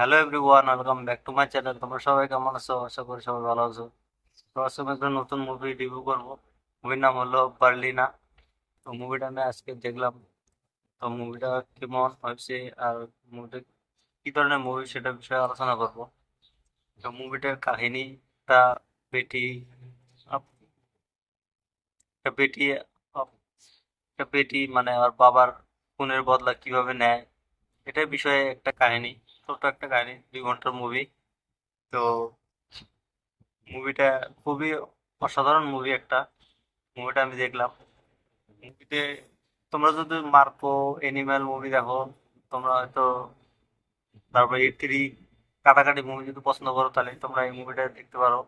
Hello everyone, welcome back to my channel. তোমরা সবাই কেমন আছো? আশা করি সবাই ভালো আছো। তো আজকে আমি একটা নতুন মুভি রিভিউ করবো। মুভির নাম হলো বার্লিনা। তো মুভিটা আমি আজকে দেখলাম। তো মুভিটা কেমন হয়েছে আর মুভিটা কি ধরনের মুভি সেটা বিষয়ে আলোচনা করবো। তো মুভিটার কাহিনীটা বেটি আপ- একটা বেটি আপ- একটা বেটি মানে ওর বাবার খুনের বদলা কিভাবে নেয়, এটার বিষয়ে একটা কাহিনী। ছোট্ট একটা কাহিনী, 2 ঘন্টার মুভি। তো মুভিটা খুবই অসাধারণ মুভি একটা। মুভিটা আমি দেখলাম। মুভিতে তোমরা যদি মার্কো এনিম্যাল মুভি দেখো, তোমরা হয়তো, তারপরে থ্রি কাটাকাটি মুভি যদি পছন্দ করো তাহলে তোমরা এই মুভিটা দেখতে পারো।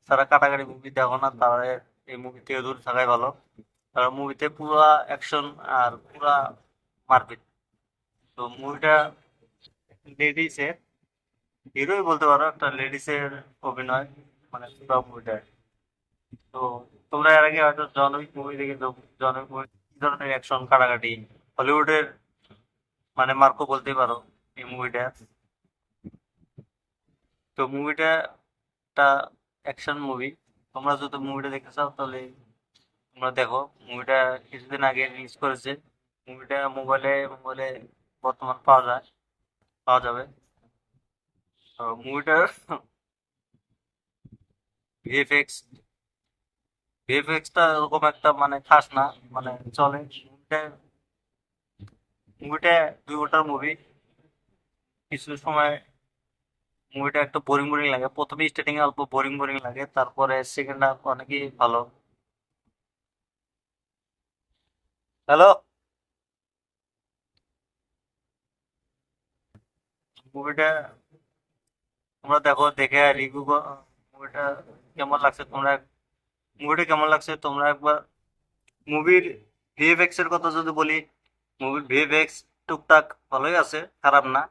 যারা কাটাকাটি মুভি দেখো না তারা এই মুভি থেকে দূরে থাকাই ভালো। তারা মুভিতে পুরা অ্যাকশন আর পুরা মারপিট। তো মুভিটা লেডিসের হিরোই বলতে পারো, একটা লেডিসের অভিনয় মানে পুরো মুভিটা। তো তোমরা এর আগে হয়তো জন উইক মুভি দেখেছো। জন উইক মুভি কি ধরনের অ্যাকশন কাটাকাটি, হলিউডের মানে মার্কো বলতেই পারো এই মুভিটা। তো মুভিটা একটা অ্যাকশন মুভি। তোমরা যদি মুভিটা দেখতে চাও তাহলে তোমরা দেখো। মুভিটা কিছুদিন আগে রিলিজ করেছে। মুভিটা মোবাইলে মোবাইলে বর্তমান পাওয়া যাবে। তো মুভিটার ভিএফএক্স ভিএফএক্সটা ওরকম একটা মানে খাস না, মানে চলে। মুভিটা মুভিটা 2 ঘন্টার মুভি। কিছু সময় মুভিটা একটু বোরিং বোরিং লাগে, প্রথমে স্টার্টিং এ অল্প বোরিং বোরিং লাগে, তারপরে সেকেন্ড হাফ অনেকই ভালো। হ্যালো, মুভিটা তোমরা দেখো, দেখে রিভিউ। মুভিটা কেমন লাগছে তোমরা মুভিটা কেমন লাগছে তোমরা একবার। মুভির ভিএফএক্স এর কথা যদি বলি, মুভির ভিএফএক্স টুকটাক ভালোই আছে, খারাপ না।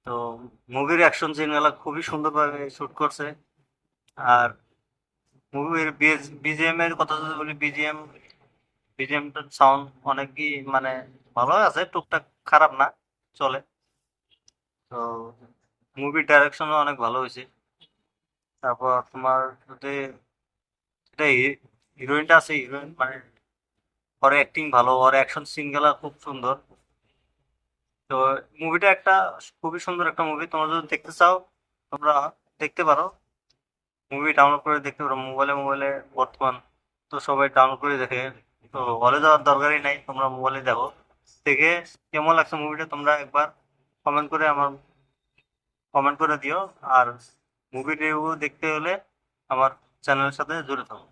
তো মুভির অ্যাকশন সিন গুলা খুবই সুন্দরভাবে শুট করছে। আর মুভির বিজিএম এর কথা যদি বলি, বিজিএমটার সাউন্ড অনেকই মানে ভালো আছে, টুকটাক খারাপ না, চলে। তো মুভির ডাইরেকশনও অনেক ভালো হয়েছে। তারপর তোমার যদি এটা হিরোইনটা আছে, হিরোইন মানে ওর অ্যাক্টিং ভালো, ওর অ্যাকশন সিন গুলা খুব সুন্দর। তো মুভিটা একটা খুবই সুন্দর একটা মুভি। তোমরা যদি দেখতে চাও তোমরা দেখতে পারো। মুভি ডাউনলোড করে দেখতে পারো মোবাইলে মোবাইলে বর্তমান তো সবাই ডাউনলোড করে দেখে। তো হলে যাওয়ার দরকারই নাই, তোমরা মোবাইলে দেখো। দেখে কেমন লাগছে মুভিটা তোমরা একবার কমেন্ট করে আমার কমেন্ট করে দিও। আর মুভি রিভিউ দেখতে হলে আমার চ্যানেলের সাথে জুড়ে থাকো।